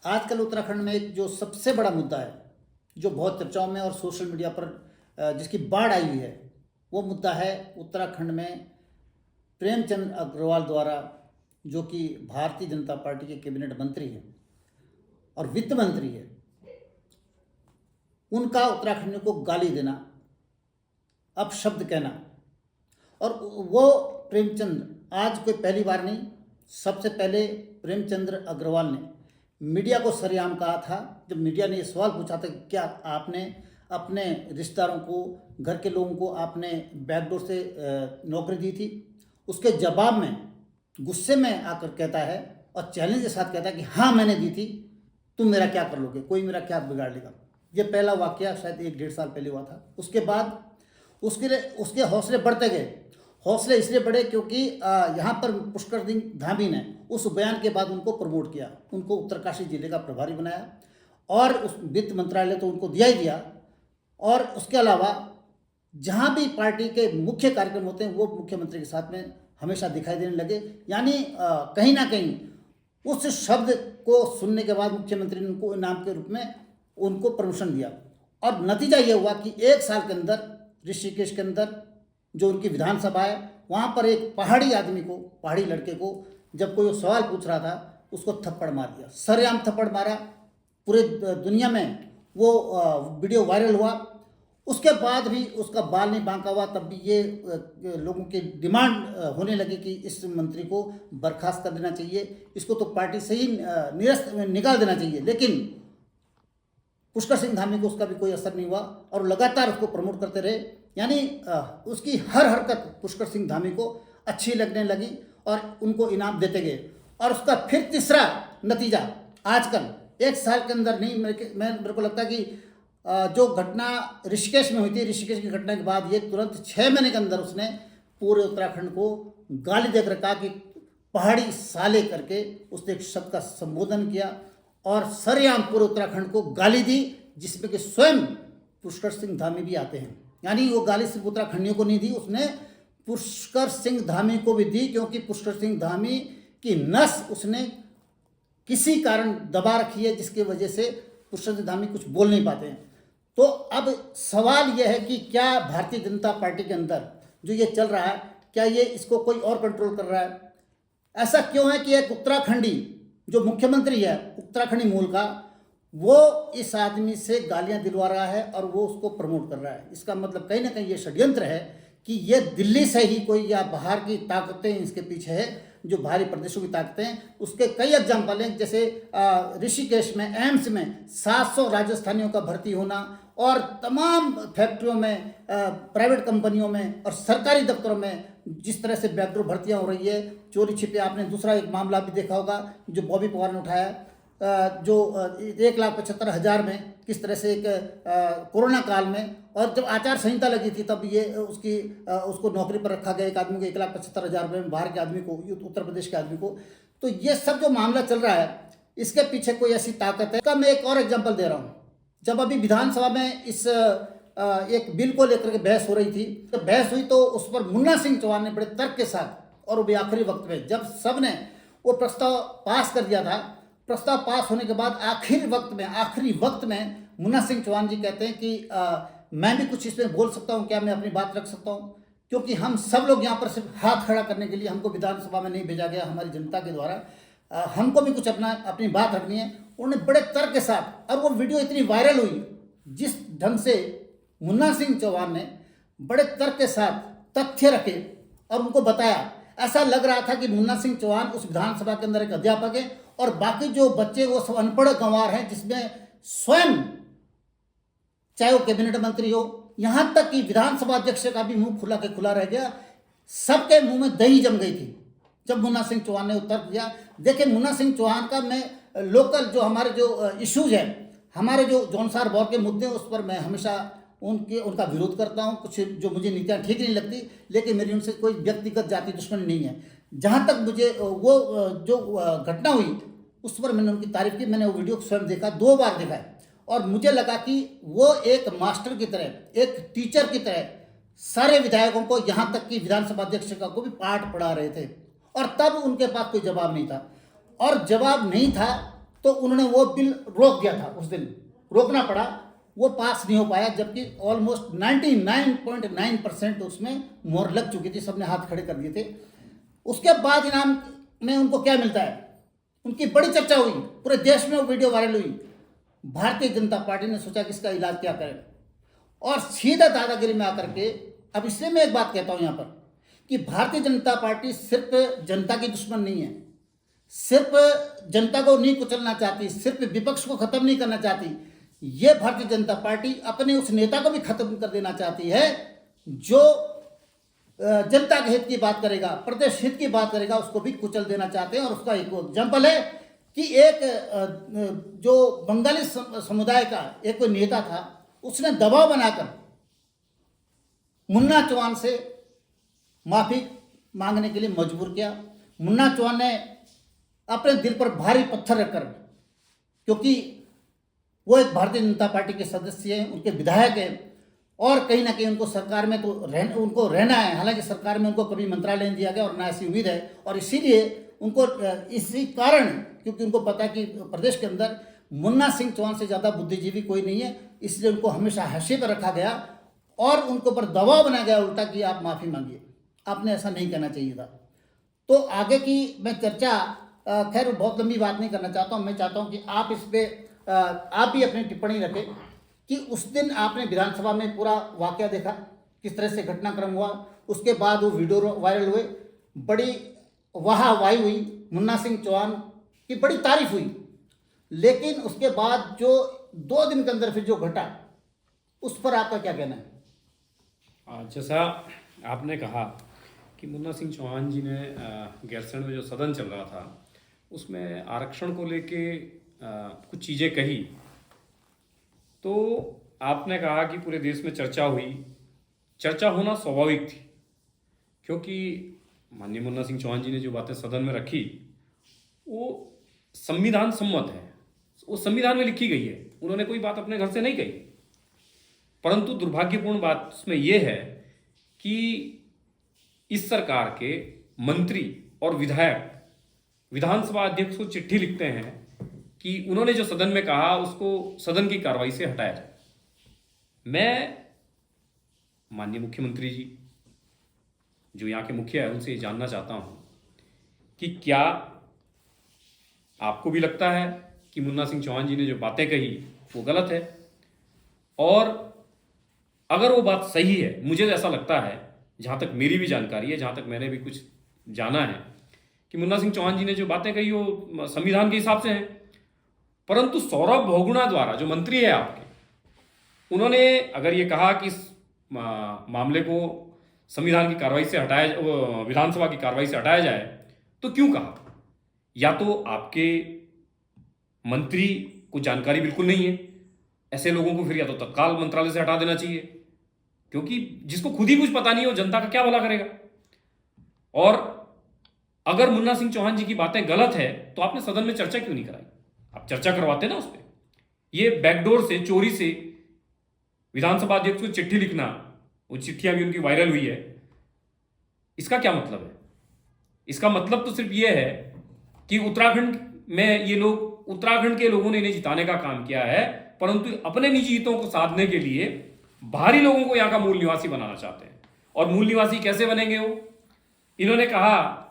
आजकल उत्तराखंड में एक जो सबसे बड़ा मुद्दा है, जो बहुत चर्चाओं में और सोशल मीडिया पर जिसकी बाढ़ आई हुई है, वो मुद्दा है उत्तराखंड में प्रेमचंद अग्रवाल द्वारा, जो कि भारतीय जनता पार्टी के कैबिनेट मंत्री हैं और वित्त मंत्री है, उनका उत्तराखंडियों को गाली देना, अपशब्द कहना। और वो प्रेमचंद आज कोई पहली बार नहीं, सबसे पहले प्रेमचंद्र अग्रवाल ने मीडिया को सरेआम कहा था। जब मीडिया ने ये सवाल पूछा था कि क्या आपने अपने रिश्तेदारों को, घर के लोगों को आपने बैकडोर से नौकरी दी थी, उसके जवाब में गुस्से में आकर कहता है और चैलेंज के साथ कहता है कि हाँ मैंने दी थी, तुम मेरा क्या कर लोगे, कोई मेरा क्या बिगाड़ लेगा। ये पहला वाकया शायद 1-1.5 साल पहले हुआ था। उसके बाद उसके हौसले बढ़ते गए। हौसले इसलिए बढ़े क्योंकि यहाँ पर पुष्कर सिंह धामी ने उस बयान के बाद उनको प्रमोट किया, उनको उत्तरकाशी जिले का प्रभारी बनाया और उस वित्त मंत्रालय तो उनको दिया ही दिया। और उसके अलावा जहाँ भी पार्टी के मुख्य कार्यक्रम होते हैं वो मुख्यमंत्री के साथ में हमेशा दिखाई देने लगे। यानी कहीं ना कहीं उस शब्द को सुनने के बाद मुख्यमंत्री ने उनको इनाम के रूप में उनको प्रमोशन दिया। और नतीजा ये हुआ कि 1 साल के अंदर ऋषिकेश के अंदर जो उनकी विधानसभा है, वहाँ पर एक पहाड़ी आदमी को, पहाड़ी लड़के को, जब कोई सवाल पूछ रहा था उसको थप्पड़ मार दिया, सरेआम थप्पड़ मारा। पूरे दुनिया में वो वीडियो वायरल हुआ। उसके बाद भी उसका बाल नहीं बांका हुआ। तब भी ये लोगों की डिमांड होने लगी कि इस मंत्री को बर्खास्त कर देना चाहिए, इसको तो पार्टी से ही निरस्त निकाल देना चाहिए। लेकिन पुष्कर सिंह धामी को उसका भी कोई असर नहीं हुआ और लगातार उसको प्रमोट करते रहे। यानी उसकी हर हरकत पुष्कर सिंह धामी को अच्छी लगने लगी और उनको इनाम देते गए। और उसका फिर तीसरा नतीजा आजकल 1 साल के अंदर नहीं, मेरे को लगता है कि जो घटना ऋषिकेश में हुई थी, ऋषिकेश की घटना के बाद ये तुरंत 6 महीने के अंदर उसने पूरे उत्तराखंड को गाली देकर कहा कि पहाड़ी साले करके उसने एक शब्द का संबोधन किया और सरेआम पूरे उत्तराखंड को गाली दी, जिसमें कि स्वयं पुष्कर सिंह धामी भी आते हैं। यानी वो गाली सिर्फ उत्तराखंडियों को नहीं दी, उसने पुष्कर सिंह धामी को भी दी, क्योंकि पुष्कर सिंह धामी की नस उसने किसी कारण दबा रखी है, जिसकी वजह से पुष्कर सिंह धामी कुछ बोल नहीं पाते हैं। तो अब सवाल यह है कि क्या भारतीय जनता पार्टी के अंदर जो ये चल रहा है, क्या ये इसको कोई और कंट्रोल कर रहा है? ऐसा क्यों है कि एक उत्तराखंडी जो मुख्यमंत्री है उत्तराखंडी मूल का, वो इस आदमी से गालियां दिलवा रहा है और वो उसको प्रमोट कर रहा है? इसका मतलब कहीं ना कहीं ये षड्यंत्र है कि ये दिल्ली से ही कोई या बाहर की ताकतें इसके पीछे है, जो बाहरी प्रदेशों की ताकतें हैं। उसके कई एग्जाम्पल हैं, जैसे ऋषिकेश में एम्स में 700 राजस्थानियों का भर्ती होना और तमाम फैक्ट्रियों में, प्राइवेट कंपनियों में और सरकारी दफ्तरों में जिस तरह से बैकडोर भर्तियां हो रही है, चोरी छिपे। आपने दूसरा एक मामला भी देखा होगा जो बॉबी पवार ने उठाया, जो 1,75,000 में किस तरह से एक कोरोना काल में, और जब आचार संहिता लगी थी तब ये उसको नौकरी पर रखा गया, एक आदमी को 1,75,000 रुपये में, बाहर के आदमी को, उत्तर प्रदेश के आदमी को। तो ये सब जो मामला चल रहा है, इसके पीछे कोई ऐसी ताकत है का मैं एक और एग्जाम्पल दे रहा हूँ। जब अभी विधानसभा में इस एक बिल को लेकर के बहस हो रही थी, तो बहस हुई तो उस पर मुन्ना सिंह चौहान ने बड़े तर्क के साथ, और वो भी आखिरी वक्त में, जब सब ने वो प्रस्ताव पास कर दिया था, प्रस्ताव पास होने के बाद आखिरी वक्त में मुन्ना सिंह चौहान जी कहते हैं कि मैं भी कुछ इसमें बोल सकता हूँ, क्या मैं अपनी बात रख सकता हूँ? क्योंकि हम सब लोग यहाँ पर सिर्फ हाथ खड़ा करने के लिए, हमको विधानसभा में नहीं भेजा गया हमारी जनता के द्वारा, हमको भी कुछ अपनी बात रखनी है। उन्होंने बड़े तर्क के साथ, और वो वीडियो इतनी वायरल हुई, जिस ढंग से मुन्ना सिंह चौहान ने बड़े तर्क के साथ तथ्य रखे और उनको बताया, ऐसा लग रहा था कि मुन्ना सिंह चौहान उस विधानसभा के अंदर एक अध्यापक है और बाकी जो बच्चे वो सब अनपढ़ गंवार हैं, जिसमें स्वयं चाहे वो कैबिनेट मंत्री हो, यहां तक कि विधानसभा अध्यक्ष का भी मुंह खुला के खुला रह गया। सबके मुंह में दही जम गई थी जब मुन्ना सिंह चौहान ने उत्तर दिया। देखिए, मुन्ना सिंह चौहान का मैं लोकल जो हमारे जो इश्यूज हैं, हमारे जो जौनसार बौर के मुद्दे, उस पर मैं हमेशा उनका विरोध करता हूं। कुछ जो मुझे नीतियां ठीक नहीं लगती, लेकिन मेरी उनसे कोई व्यक्तिगत जाति दुश्मनी नहीं है। जहां तक मुझे वो जो घटना हुई उस पर मैंने उनकी तारीफ की, मैंने वो वीडियो स्वयं देखा, 2 बार देखा है, और मुझे लगा कि वो एक मास्टर की तरह, एक टीचर की तरह सारे विधायकों को, यहाँ तक कि विधानसभा अध्यक्ष को भी पाठ पढ़ा रहे थे। और तब उनके पास कोई जवाब नहीं था, और जवाब नहीं था तो उन्होंने वो बिल रोक दिया था, उस दिन रोकना पड़ा, वो पास नहीं हो पाया, जबकि ऑलमोस्ट 99.9% उसमें मोहर लग चुकी थी, सबने हाथ खड़े कर दिए थे। उसके बाद इनाम में उनको क्या मिलता है, उनकी बड़ी चर्चा हुई, पूरे देश में वो वीडियो वायरल हुई। भारतीय जनता पार्टी ने सोचा कि इसका इलाज क्या करें, और सीधा दादागिरी में आकर के, अब इसलिए मैं एक बात कहता हूं यहां पर कि भारतीय जनता पार्टी सिर्फ जनता की दुश्मन नहीं है, सिर्फ जनता को नहीं कुचलना चाहती, सिर्फ विपक्ष को खत्म नहीं करना चाहती, ये भारतीय जनता पार्टी अपने उस नेता को भी खत्म कर देना चाहती है जो जनता के हित की बात करेगा, प्रदेश हित की बात करेगा, उसको भी कुचल देना चाहते हैं। और उसका एक एग्जाम्पल है कि एक जो बंगाली समुदाय का एक कोई नेता था, उसने दबाव बनाकर मुन्ना चौहान से माफी मांगने के लिए मजबूर किया। मुन्ना चौहान ने अपने दिल पर भारी पत्थर रखकर, क्योंकि वो एक भारतीय जनता पार्टी के सदस्य हैं, उनके विधायक हैं, और कहीं ना कहीं उनको सरकार में तो उनको रहना है, हालांकि सरकार में उनको कभी मंत्रालय नहीं दिया गया और ना ऐसी उम्मीद है, और इसीलिए उनको इसी कारण, क्योंकि उनको पता है कि प्रदेश के अंदर मुन्ना सिंह चौहान से ज़्यादा बुद्धिजीवी कोई नहीं है, इसलिए उनको हमेशा हाशिए पर रखा गया और उनको पर दबाव बनाया गया उल्टा कि आप माफ़ी मांगिए, आपने ऐसा नहीं करना चाहिए था। तो आगे की मैं चर्चा, खैर बहुत लंबी बात नहीं करना चाहता हूँ, मैं चाहता हूँ कि आप इस पर आप भी अपनी टिप्पणी रखें कि उस दिन आपने विधानसभा में पूरा वाकया देखा, किस तरह से घटनाक्रम हुआ, उसके बाद वो वीडियो वायरल हुए, बड़ी वाहवाही हुई, मुन्ना सिंह चौहान की बड़ी तारीफ हुई, लेकिन उसके बाद जो 2 दिन के अंदर फिर जो घटा, उस पर आपका क्या कहना है? जैसा आपने कहा कि मुन्ना सिंह चौहान जी ने गैरसैंण में जो सदन चल रहा था उसमें आरक्षण को लेके कुछ चीज़ें कही, तो आपने कहा कि पूरे देश में चर्चा हुई। चर्चा होना स्वाभाविक थी, क्योंकि माननीय मुन्ना सिंह चौहान जी ने जो बातें सदन में रखी वो संविधान सम्मत है, वो संविधान में लिखी गई है, उन्होंने कोई बात अपने घर से नहीं कही। परंतु दुर्भाग्यपूर्ण बात उसमें यह है कि इस सरकार के मंत्री और विधायक विधानसभा अध्यक्ष को चिट्ठी लिखते हैं कि उन्होंने जो सदन में कहा उसको सदन की कार्रवाई से हटाया जाए। मैं माननीय मुख्यमंत्री जी जो यहाँ के मुखिया है उनसे ये जानना चाहता हूं कि क्या आपको भी लगता है कि मुन्ना सिंह चौहान जी ने जो बातें कही वो गलत है, और अगर वो बात सही है, मुझे ऐसा लगता है, जहां तक मेरी भी जानकारी है, जहां तक मैंने भी कुछ जाना है, कि मुन्ना सिंह चौहान जी ने जो बातें कही वो संविधान के हिसाब से हैं। परंतु सौरभ बहुगुणा द्वारा जो मंत्री है आपके, उन्होंने अगर ये कहा कि इस मामले को संविधान की कार्रवाई से हटाया, विधानसभा की कार्रवाई से हटाया जाए, तो क्यों कहा? या तो आपके मंत्री को जानकारी बिल्कुल नहीं है, ऐसे लोगों को फिर या तो तत्काल मंत्रालय से हटा देना चाहिए, क्योंकि जिसको खुद ही कुछ पता नहीं हो जनता का क्या भला करेगा। और अगर मुन्ना सिंह चौहान जी की बातें गलत है तो आपने सदन में चर्चा क्यों नहीं कराई? आप चर्चा करवाते ना उस पर। ये बैकडोर से, चोरी से विधानसभा अध्यक्ष को चिट्ठी लिखना, वो चिट्ठियां भी उनकी वायरल हुई है, इसका क्या मतलब है? इसका मतलब तो सिर्फ ये है कि उत्तराखंड में ये लोग, उत्तराखंड के लोगों ने इन्हें जिताने का काम किया है, परंतु अपने निजी हितों को साधने के लिए बाहरी लोगों को यहां का मूल निवासी बनाना चाहते हैं। और मूल निवासी कैसे बनेंगे वो? इन्होंने कहा,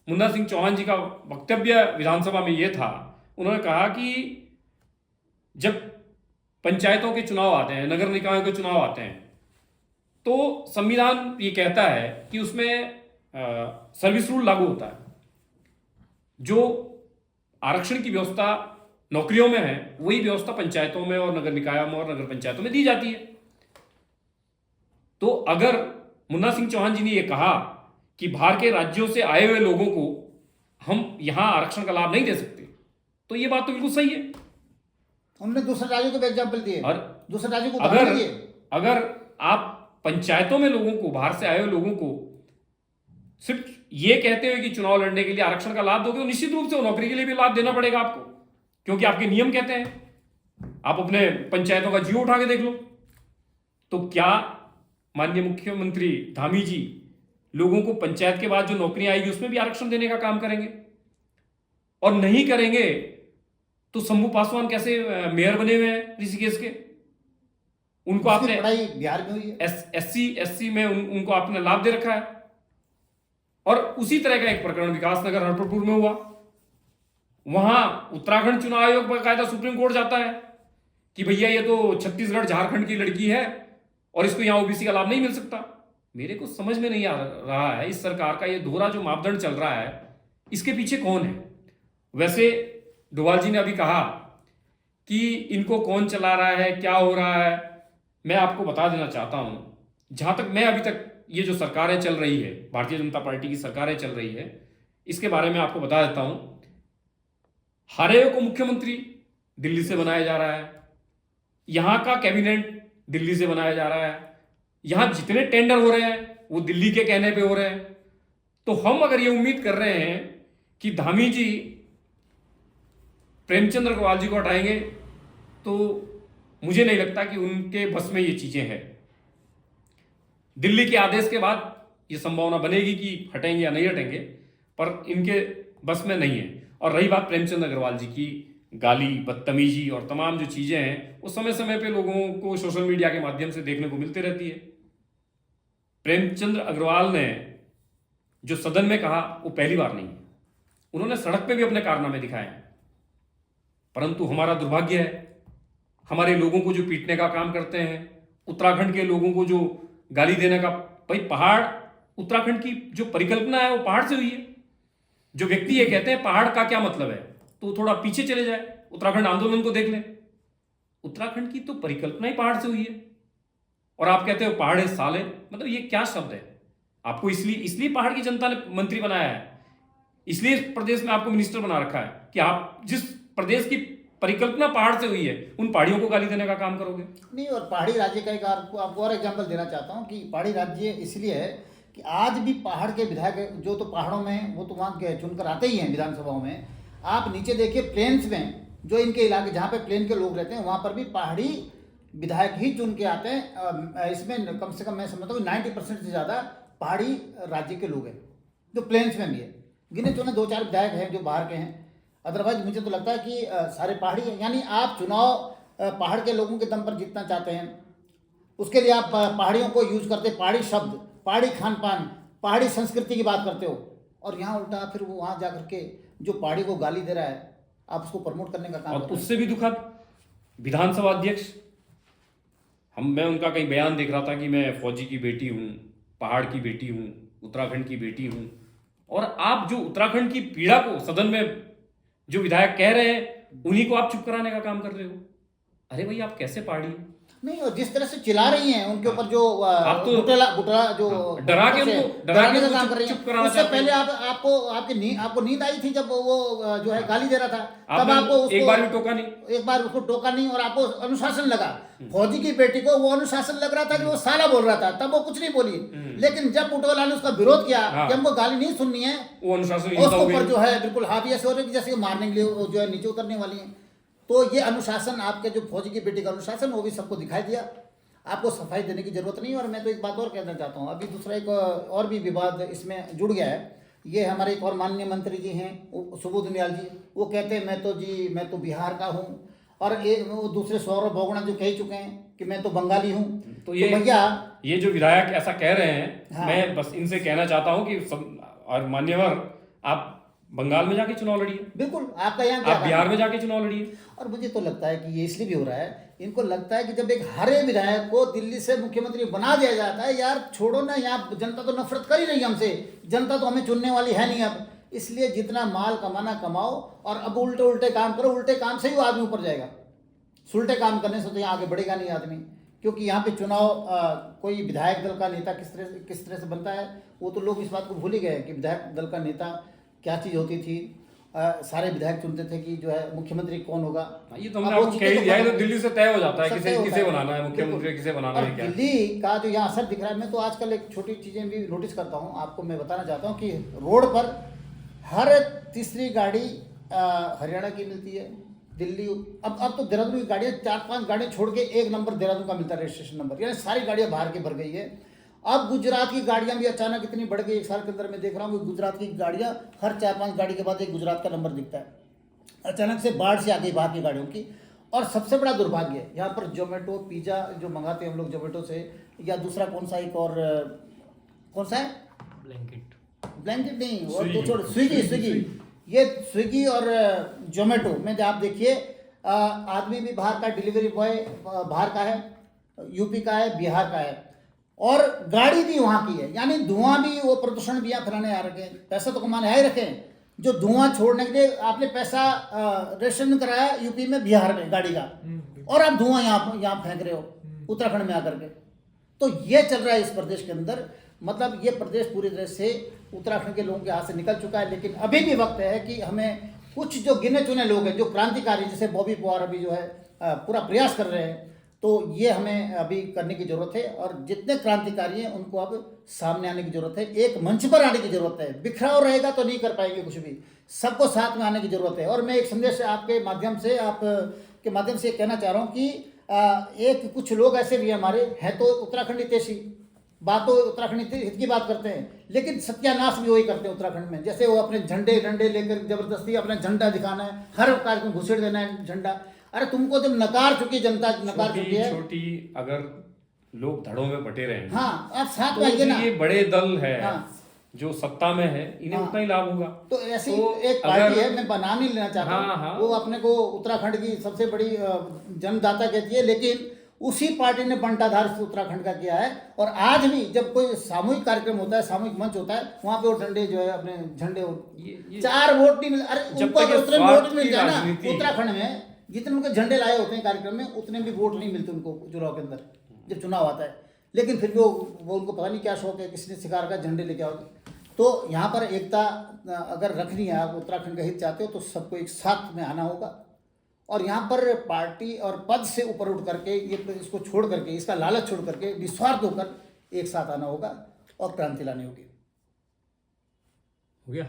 मुन्ना सिंह चौहान जी का वक्तव्य विधानसभा में यह था, उन्होंने कहा कि जब पंचायतों के चुनाव आते हैं, नगर निकायों के चुनाव आते हैं, तो संविधान ये कहता है कि उसमें सर्विस रूल लागू होता है। जो आरक्षण की व्यवस्था नौकरियों में है, वही व्यवस्था पंचायतों में और नगर निकायों में और नगर पंचायतों में दी जाती है। तो अगर मुन्ना सिंह चौहान जी ने यह कहा कि बाहर के राज्यों से आए हुए लोगों को हम यहां आरक्षण का लाभ नहीं दे सकते, तो यह बात तो बिल्कुल सही है। हमने दूसरे राज्यों को भी एग्जाम्पल दिए, और दूसरे राज्यों को अगर आप पंचायतों में लोगों को, बाहर से आए हुए लोगों को सिर्फ ये कहते हुए कि चुनाव लड़ने के लिए आरक्षण का लाभ दोगे, तो निश्चित रूप से नौकरी के लिए भी लाभ देना पड़ेगा आपको, क्योंकि आपके नियम कहते हैं। आप अपने पंचायतों का जियो उठा के देख लो। तो क्या माननीय मुख्यमंत्री धामी जी लोगों को पंचायत के बाद जो नौकरी आएगी उसमें भी आरक्षण देने का काम करेंगे? और नहीं करेंगे तो शंभू पासवान कैसे मेयर बने हुए हैं ऋषिकेश के? उनको उसकी आपने पढ़ाई बिहार में हुई है। एससी में उनको आपने लाभ दे रखा है। और उसी तरह का एक प्रकरण विकासनगर हरपुर में हुआ। वहां उत्तराखंड चुनाव आयोग बाकायदा सुप्रीम कोर्ट जाता है कि भैया ये तो छत्तीसगढ़ झारखंड की लड़की है और इसको यहां ओबीसी का लाभ नहीं मिल सकता। मेरे को समझ में नहीं आ रहा है इस सरकार का ये दोहरा जो मापदंड चल रहा है, इसके पीछे कौन है? वैसे डोभाल जी ने अभी कहा कि इनको कौन चला रहा है, क्या हो रहा है। मैं आपको बता देना चाहता हूं, जहां तक मैं अभी तक ये जो सरकारें चल रही है, भारतीय जनता पार्टी की सरकारें चल रही है, इसके बारे में आपको बता देता हूं। हर एक को मुख्यमंत्री दिल्ली से बनाया जा रहा है, यहां का कैबिनेट दिल्ली से बनाया जा रहा है, यहां जितने टेंडर हो रहे हैं वो दिल्ली के कहने पे हो रहे हैं। तो हम अगर ये उम्मीद कर रहे हैं कि धामी जी प्रेमचंद अग्रवाल जी को हटाएंगे, तो मुझे नहीं लगता कि उनके बस में ये चीजें हैं। दिल्ली के आदेश के बाद ये संभावना बनेगी कि हटेंगे या नहीं हटेंगे, पर इनके बस में नहीं है। और रही बात प्रेमचंद अग्रवाल जी की, गाली, बदतमीजी और तमाम जो चीजें हैं वो समय समय पे लोगों को सोशल मीडिया के माध्यम से देखने को मिलती रहती है। प्रेमचंद अग्रवाल ने जो सदन में कहा वो पहली बार नहीं है, उन्होंने सड़क पे भी अपने कारनामे दिखाए हैं। परंतु हमारा दुर्भाग्य है, हमारे लोगों को जो पीटने का काम करते हैं, उत्तराखंड के लोगों को जो गाली देने का, भाई पहाड़, उत्तराखंड की जो परिकल्पना है वो पहाड़ से हुई है। जो व्यक्ति ये कहते हैं पहाड़ का क्या मतलब है, तो थोड़ा पीछे चले जाए, उत्तराखंड आंदोलन को देख ले। उत्तराखंड की तो परिकल्पना ही पहाड़ से हुई है और आप कहते हो पहाड़ है साले, मतलब ये क्या शब्द है? आपको इसलिए पहाड़ की जनता ने मंत्री बनाया है, इसलिए इस प्रदेश में आपको मिनिस्टर बना रखा है कि आप जिस प्रदेश की परिकल्पना पहाड़ से हुई है उन पहाड़ियों को गाली देने का काम करोगे? नहीं, और पहाड़ी राज्य का एक आपको और एग्जाम्पल देना चाहता हूँ कि पहाड़ी राज्य इसलिए है कि आज भी पहाड़ के विधायक जो तो पहाड़ों में वो तो वहाँ चुनकर आते ही हैं विधानसभाओं में। आप नीचे देखिए प्लेन्स में जो इनके इलाके जहाँ पे प्लेन के लोग रहते हैं वहाँ पर भी पहाड़ी विधायक ही चुन के आते हैं। इसमें कम से कम मैं समझता हूँ 90% से ज़्यादा पहाड़ी राज्य के लोग हैं जो प्लेन्स में भी है। गिने चुने 2-4 विधायक हैं जो बाहर के हैं, अदरवाइज मुझे तो लगता है कि सारे पहाड़ी हैं। यानी आप चुनाव पहाड़ के लोगों के दम पर जीतना चाहते हैं, उसके लिए आप पहाड़ियों को यूज करते, पहाड़ी शब्द, पहाड़ी खान पान, पहाड़ी संस्कृति की बात करते हो, और यहाँ उल्टा फिर वो वहाँ जा करके जो पहाड़ी को गाली दे रहा है आप उसको प्रमोट करने का काम और करते हैं। उससे भी दुखद विधानसभा अध्यक्ष, मैं उनका कहीं बयान देख रहा था कि मैं फौजी की बेटी हूँ, पहाड़ की बेटी हूँ, उत्तराखंड की बेटी हूँ, और आप जो उत्तराखंड की पीड़ा को सदन में जो विधायक कह रहे हैं उन्हीं को आप चुप कराने का काम कर रहे हो। अरे भाई आप कैसे पहाड़ी हैं? नहीं, और जिस तरह से चिल्ला रही हैं उनके ऊपर जो आप तो बुटला जो डरा के डराने का काम कर रही चुप हैं। कराना उससे चाहते पहले हैं। आपको नींद आई थी जब वो जो है गाली दे रहा था, तब आपने आपको उसको एक बार भी टोका नहीं, एक बार उसको टोका नहीं और आपको अनुशासन लगा। फौजी की बेटी को वो अनुशासन लग रहा था कि वो साला बोल रहा था, तब वो कुछ नहीं बोली। लेकिन जब बुटवाला ने उसका विरोध किया कि हमको गाली नहीं सुननी है, वो अनुशासन उसके ऊपर जो है बिल्कुल हावी ऐसे हो रही जैसे मारने के लिए वो जो है नीचे उतरने वाली है। तो ये अनुशासन, आपके जो फौजी की बेटी का अनुशासन, वो भी सबको दिखाई दिया। आपको सफाई देने की जरूरत नहीं है। और मैं तो एक बात और कहना चाहता हूँ, अभी दूसरा एक और भी विवाद इसमें जुड़ गया है। ये हमारे एक और माननीय मंत्री जी हैं सुबोध उनियाल जी, वो कहते हैं मैं तो बिहार का हूँ, और एक वो दूसरे सौरभ बोगड़ा जो कह चुके हैं कि मैं तो बंगाली हूँ। तो ये भैया ये जो विधायक ऐसा कह रहे हैं, हाँ। मैं बस इनसे कहना चाहता हूँ कि और मान्यवर, आप बंगाल में जाके चुनाव लड़िए, बिल्कुल, आपका यहाँ क्या आप बिहार में जाके चुनाव लड़िए। और मुझे तो लगता है कि ये इसलिए भी हो रहा है, इनको लगता है कि जब एक हरे विधायक को दिल्ली से मुख्यमंत्री बना दिया जाता है, यार छोड़ो ना, यहाँ जनता तो नफरत कर ही रही है हमसे, जनता तो हमें चुनने वाली है नहीं अब, इसलिए जितना माल कमाना कमाओ और अब उल्टे उल्टे काम करो। उल्टे काम से ही वो आदमी ऊपर जाएगा, उल्टे काम करने से तो यहाँ आगे बढ़ेगा नहीं आदमी। क्योंकि यहाँ पे चुनाव कोई विधायक दल का नेता किस तरह से बनता है, वो तो लोग इस बात को भूल ही गए कि विधायक दल का नेता क्या चीज़ होती थी। सारे विधायक चुनते थे कि जो है मुख्यमंत्री कौन होगा। ये तो हमने आपको कह ही दिया है, तो दिल्ली से तय हो जाता है किसे बनाना है मुख्यमंत्री, किसे बनाना है। क्या दिल्ली का जो यहाँ असर दिख रहा है, मैं तो आजकल एक छोटी चीज़ें भी नोटिस करता हूँ, आपको मैं बताना चाहता हूँ कि रोड पर हर तीसरी गाड़ी हरियाणा की मिलती है। दिल्ली अब तो देहरादून की गाड़ियाँ 4-5 गाड़ियाँ छोड़ के एक नंबर देहरादून का मिलता है, रजिस्ट्रेशन नंबर, यानी सारी गाड़ियाँ बाहर की भर गई है। अब गुजरात की गाड़ियाँ भी अचानक इतनी बढ़ गई, एक साल के अंदर मैं देख रहा हूँ कि गुजरात की गाड़ियाँ हर 4-5 गाड़ी के बाद एक गुजरात का नंबर दिखता है। अचानक से बाढ़ से आ गई वहाँ की गाड़ियों की। और सबसे बड़ा दुर्भाग्य है यहाँ पर जोमेटो पिज़्ज़ा जो मंगाते हैं हम लोग जोमेटो से, या दूसरा कौन सा एक और कौन सा है, ब्लैंकेट नहीं, और तो छोड़, स्विगी। ये स्विगी और जोमेटो में आप देखिए, आदमी भी बाहर का, डिलीवरी बॉय बाहर का है, यूपी का है, बिहार का है, और गाड़ी भी वहाँ की है। यानी धुआं भी, वो प्रदूषण भी यहाँ फैलाने आ रखे हैं। पैसा तो कमाने आ ही रखे हैं, जो धुआं छोड़ने के लिए आपने पैसा रजिस्ट्रेशन कराया यूपी में, बिहार में गाड़ी का, और आप धुआं यहाँ फेंक रहे हो उत्तराखंड में आकर के। तो ये चल रहा है इस प्रदेश के अंदर। मतलब ये प्रदेश पूरी तरह से उत्तराखंड के लोगों के हाथ से निकल चुका है। लेकिन अभी भी वक्त है कि हमें कुछ जो गिने चुने लोग हैं, जो क्रांतिकारी, जैसे बॉबी पवार अभी जो है पूरा प्रयास कर रहे हैं, तो ये हमें अभी करने की ज़रूरत है। और जितने क्रांतिकारी हैं उनको अब सामने आने की ज़रूरत है, एक मंच पर आने की ज़रूरत है। बिखराव रहेगा तो नहीं कर पाएंगे कुछ भी, सबको साथ में आने की ज़रूरत है। और मैं एक संदेश आपके माध्यम से, आपके माध्यम से कहना चाह रहा हूँ कि एक कुछ लोग ऐसे भी हमारे हैं, तो उत्तराखंड हितैषी, बात तो उत्तराखंड हित की बात करते हैं, लेकिन सत्यानाश भी वही करते हैं उत्तराखंड में। जैसे वो अपने झंडे डंडे लेकर जबरदस्ती अपना झंडा दिखाना है, हर कार्यक्रम घुसेड़ देना है झंडा। अरे तुमको जब नकार चुकी जनता, नकार चुकी है, छोटी अगर लोग धड़ों में बटे रहे हैं, हाँ, आप साथ तो में आइए ना। ये बड़े दल है, हाँ, जो सत्ता में है, इन्हें हाँ, उतना ही लाभ होगा। तो ऐसी तो एक पार्टी है, मैं नाम नहीं लेना चाहता, हाँ, हाँ, वो अपने को उत्तराखंड की सबसे बड़ी जनदाता कहती है, लेकिन उसी पार्टी ने बंटाधार से उत्तराखंड का किया है। और आज भी जब कोई सामूहिक कार्यक्रम होता है, सामूहिक मंच होता है, वहां पे वो डंडे जो है अपने झंडे, ये 4 वोट नहीं मिले। अरे जब उनको तक ये उतने स्वार्थ वोट मिल की जाए ना राजनीति- उत्तराखंड में, जितने उनके झंडे लाए होते हैं कार्यक्रम में, उतने भी वोट नहीं मिलते उनको चुनाव के अंदर जब चुनाव आता है। लेकिन फिर भी वो उनको पता नहीं क्या शौक है, किसने सिखा रखा झंडे लेके आओ। तो यहाँ पर एकता अगर रखनी है, आप उत्तराखंड का हित चाहते हो, तो सबको एक साथ में आना होगा। और यहाँ पर पार्टी और पद से ऊपर उठ करके, ये इसको छोड़ करके, इसका लालच छोड़ करके निस्वार्थ होकर एक साथ आना होगा और क्रांति लानी होगी। हो गया।